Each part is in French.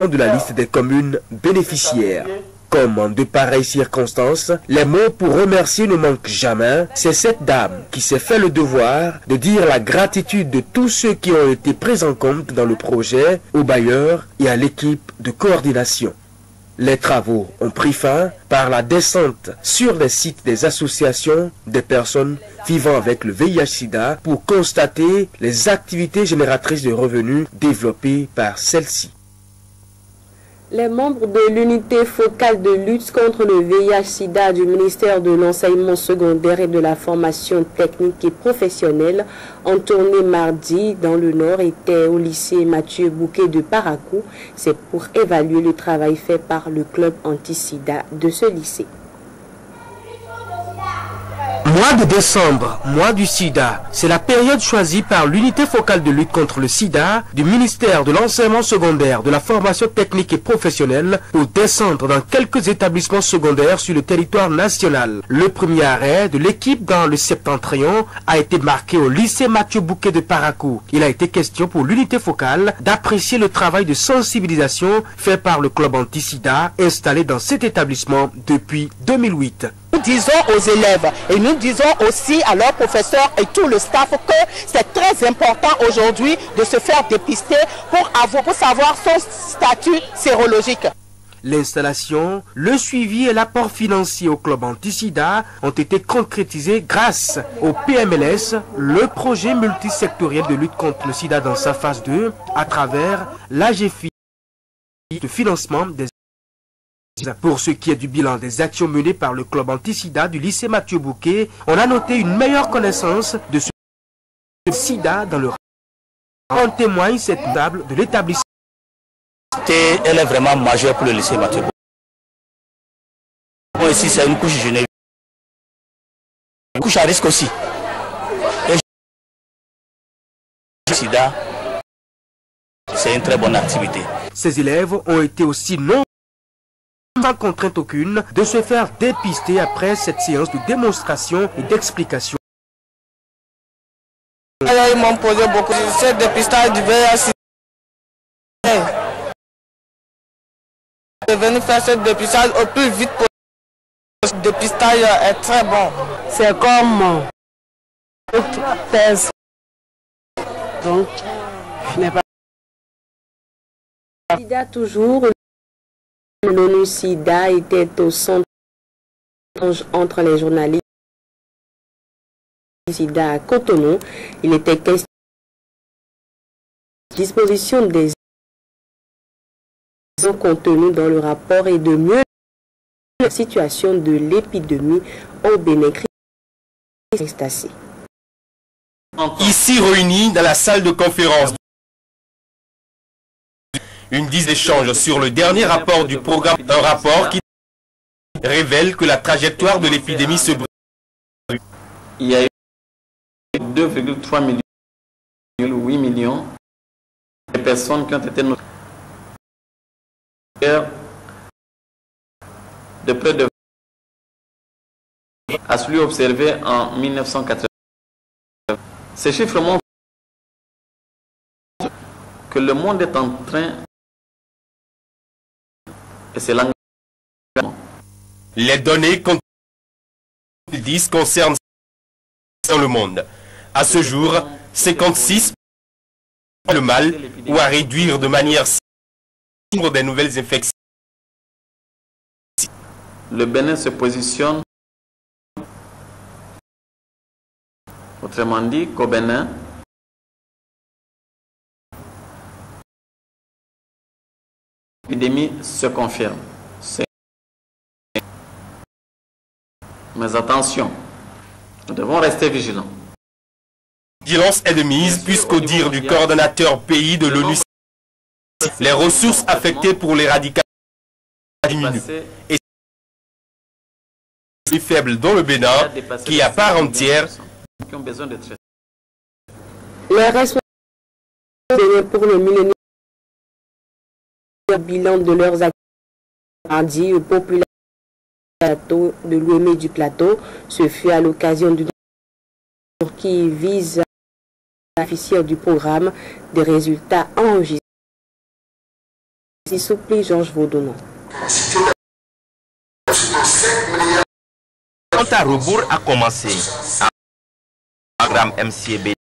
de la liste des communes bénéficiaires. Comme en de pareilles circonstances, les mots pour remercier ne manquent jamais. C'est cette dame qui s'est fait le devoir de dire la gratitude de tous ceux qui ont été pris en compte dans le projet, aux bailleurs et à l'équipe de coordination. Les travaux ont pris fin par la descente sur les sites des associations des personnes vivant avec le VIH-Sida pour constater les activités génératrices de revenus développées par celles-ci. Les membres de l'unité focale de lutte contre le VIH-Sida du ministère de l'enseignement secondaire et de la formation technique et professionnelle en tournée mardi dans le Nord étaient au lycée Mathieu Bouquet de Parakou. C'est pour évaluer le travail fait par le club anti-Sida de ce lycée. Mois de décembre, mois du sida, c'est la période choisie par l'unité focale de lutte contre le sida du ministère de l'enseignement secondaire, de la formation technique et professionnelle pour descendre dans quelques établissements secondaires sur le territoire national. Le premier arrêt de l'équipe dans le septentrion a été marqué au lycée Mathieu Bouquet de Parakou. Il a été question pour l'unité focale d'apprécier le travail de sensibilisation fait par le club anti-sida installé dans cet établissement depuis 2008. Nous disons aux élèves et nous disons aussi à leurs professeurs et tout le staff que c'est très important aujourd'hui de se faire dépister pour savoir son statut sérologique. L'installation, le suivi et l'apport financier au club anti-sida ont été concrétisés grâce au PMLS, le projet multisectoriel de lutte contre le sida dans sa phase 2, à travers l'AGFI de financement des. Pour ce qui est du bilan des actions menées par le club anti-sida du lycée Mathieu Bouquet, on a noté une meilleure connaissance de ce sida dans le rapport. En témoigne cette table de l'établissement. Elle est vraiment majeure pour le lycée Mathieu Bouquet. Ici, c'est une couche générale. Une couche à risque aussi. Et le sida, c'est une très bonne activité. Ces élèves ont été aussi non sans contrainte aucune de se faire dépister après cette séance de démonstration et d'explication. Alors, ils m'ont posé beaucoup de ce dépistage du VIH. Je suis venu faire ce dépistage au plus vite possible. Ce dépistage est très bon. C'est comme thèse. Donc, je n'ai pas. Sida toujours. L'ONU-SIDA était au centre entre les journalistes SIDA à Cotonou. Il était question de disposition des contenues dans le rapport et de mieux la situation de l'épidémie au Bénin. Ici réunis dans la salle de conférence, une dizaine d'échanges sur le dernier rapport du programme, un rapport qui révèle que la trajectoire de l'épidémie se brise. Il y a eu 2,3 millions, 8 millions de personnes qui ont été notées de près de à celui observé en 1980. Ces chiffres montrent que le monde est en train. Et c'est l'engagement. Les données concernent le monde. À ce jour, 56% le mal ou à réduire de manière significative des nouvelles infections. Le Bénin se positionne, autrement dit, qu'au Bénin, l'épidémie se confirme. Mais attention, nous devons rester vigilants. La vigilance est de mise puisqu'au dire du coordonnateur pays de l'ONU, les ressources affectées pour l'éradication diminuent. Et c'est plus faible dans le Bénin qui, à part entière, qui ont besoin de traitement. Les responsables pour le millénaire bilan de leurs activités aux populations de l'OME du plateau. Ce fut à l'occasion du qui vise à bénéficier du programme des résultats enregistrés. S'il vous plaît, Georges Vaudounon. Le compte à rebours a commencé. Le programme MCB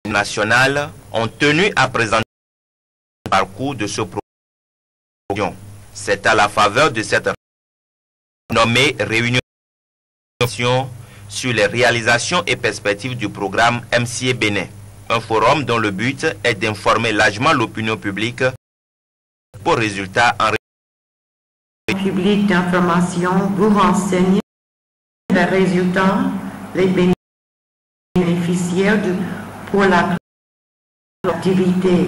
national ont tenu à présenter le parcours de ce programme. C'est à la faveur de cette nommée réunion sur les réalisations et perspectives du programme MCA Bénin. Un forum dont le but est d'informer largement l'opinion publique pour résultat en public d'information vous renseigne les résultats, les bénéficiaires pour l'activité.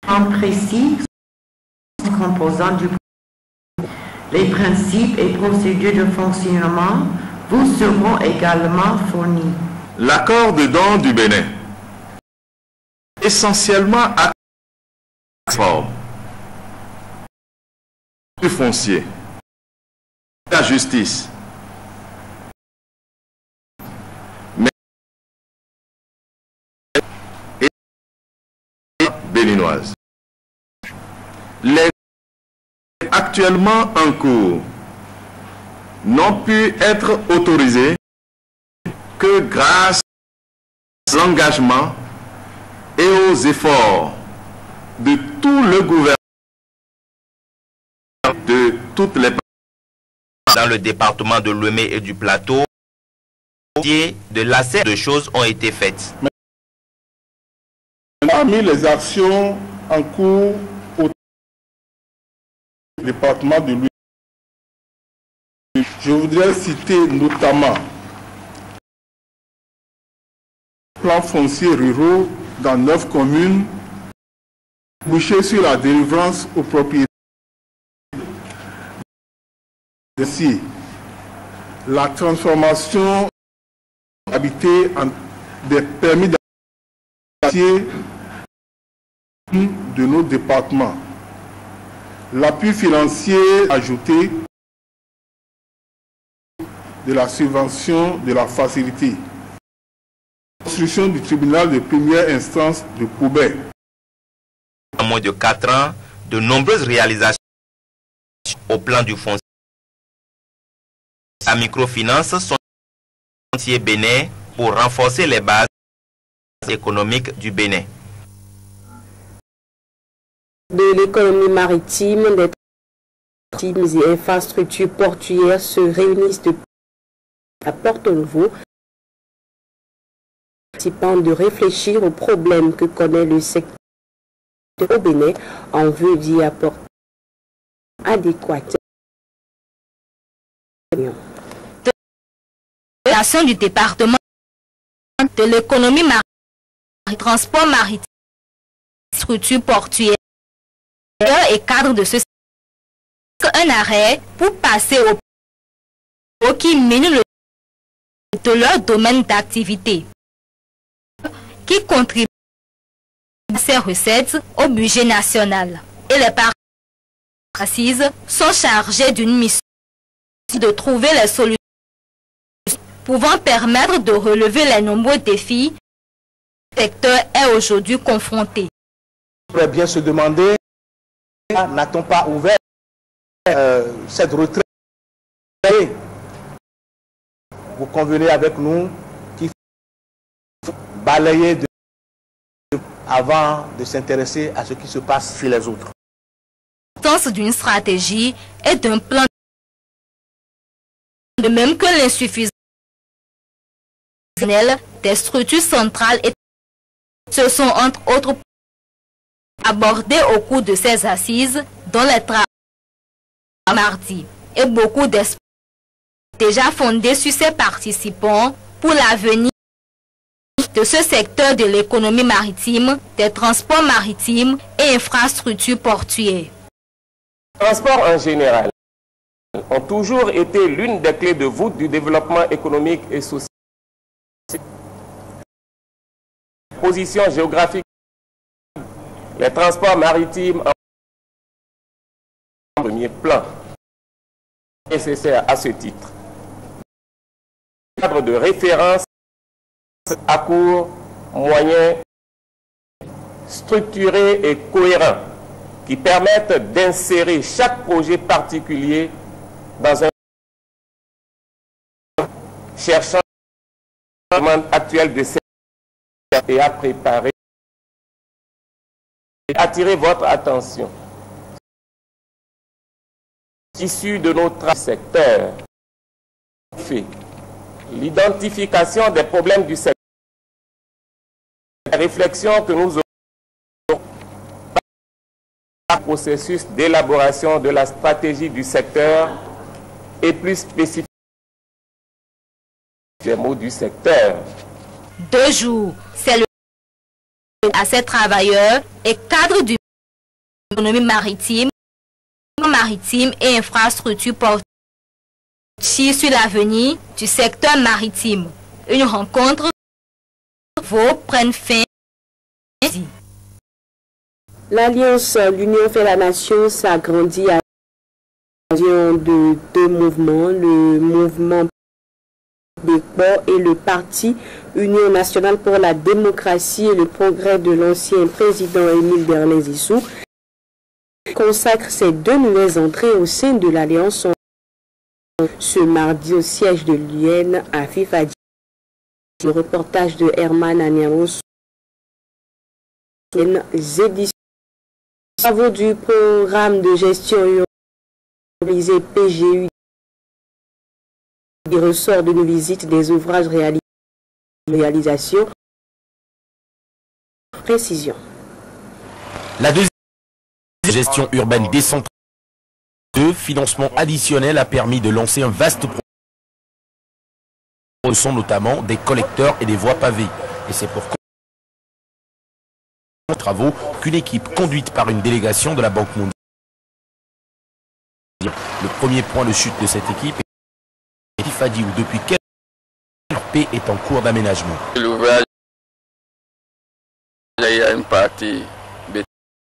En précis, composants du les principes et procédures de fonctionnement vous seront également fournis. L'accord de don du Bénin, essentiellement à forme du foncier, la justice, mais et béninoise. Les actuellement en cours n'ont pu être autorisés que grâce à l'engagement et aux efforts de tout le gouvernement, de toutes les dans le département de Lomé et du Plateau, de l'assez de choses ont été faites. Parmi les actions en cours au département de Louis, je voudrais citer notamment plan foncier ruraux dans 9 communes, boucher sur la délivrance aux propriétaires. Ainsi, la transformation habitée en des permis d'habiter de nos départements. L'appui financier ajouté de la subvention de la facilité. Construction du tribunal de première instance de Koubé. En moins de 4 ans, de nombreuses réalisations au plan du foncier. La microfinance sont foncier Bénin pour renforcer les bases économiques du Bénin. De l'économie maritime, des maritimes et infrastructures portuaires se réunissent à Porto-Novo, participant de réfléchir aux problèmes que connaît le secteur au Bénin en vue d'y apporter adéquate. Du département de l'économie maritime, transport maritime, structure portuaire et cadre de ce un arrêt pour passer au qui mènent de leur domaine d'activité, qui contribuent à ces recettes au budget national. Et les parties assises sont chargées d'une mission de trouver les solutions pouvant permettre de relever les nombreux défis que le secteur est aujourd'hui confronté. On pourrait bien se demander, n'a-t-on pas ouvert cette retraite? Vous convenez avec nous qu'il faut balayer avant de s'intéresser à ce qui se passe chez les autres. L'importance d'une stratégie et d'un plan, de même que l'insuffisance des structures centrales et ce sont entre autres abordés au cours de ces assises dont les travaux mardi et beaucoup d'espoir déjà fondés sur ces participants pour l'avenir de ce secteur de l'économie maritime, des transports maritimes et infrastructures portuaires. Les transports en général ont toujours été l'une des clés de voûte du développement économique et social. Position géographique, les transports maritimes en premier plan, nécessaire à ce titre. Cadre de référence à court, moyen structurés et cohérents qui permettent d'insérer chaque projet particulier dans un cherchant la demande actuelle de ces et à préparer et attirer votre attention. Issu de notre secteur, fait l'identification des problèmes du secteur, la réflexion que nous aurons par le processus d'élaboration de la stratégie du secteur et plus spécifiquement des mots du secteur. 2 jours, c'est le à ces travailleurs et cadres du économie maritime et infrastructure portuaire sur l'avenir du secteur maritime. Une rencontre prenne fin. L'Alliance L'Union fait la nation s'agrandit à l'occasion de 2 mouvements, le mouvement des ports et le parti Union nationale pour la démocratie et le progrès de l'ancien président Émile Derlin Zissou consacre ses 2 nouvelles entrées au sein de l'Alliance ce mardi au siège de l'UN à Fifadi. Le reportage de Herman Aniamos, éditions. Travaux du programme de gestion urbanisée PGU qui ressort de nos visites des ouvrages réalisation. Précision. La deuxième gestion urbaine décentralisée de financement additionnel a permis de lancer un vaste projet. Ce sont notamment des collecteurs et des voies pavées. Et c'est pourquoi travaux qu'une équipe conduite par une délégation de la Banque mondiale. Le premier point de chute de cette équipe est Fifadi où depuis quelques paix est en cours d'aménagement. L'ouvrage, il y a une partie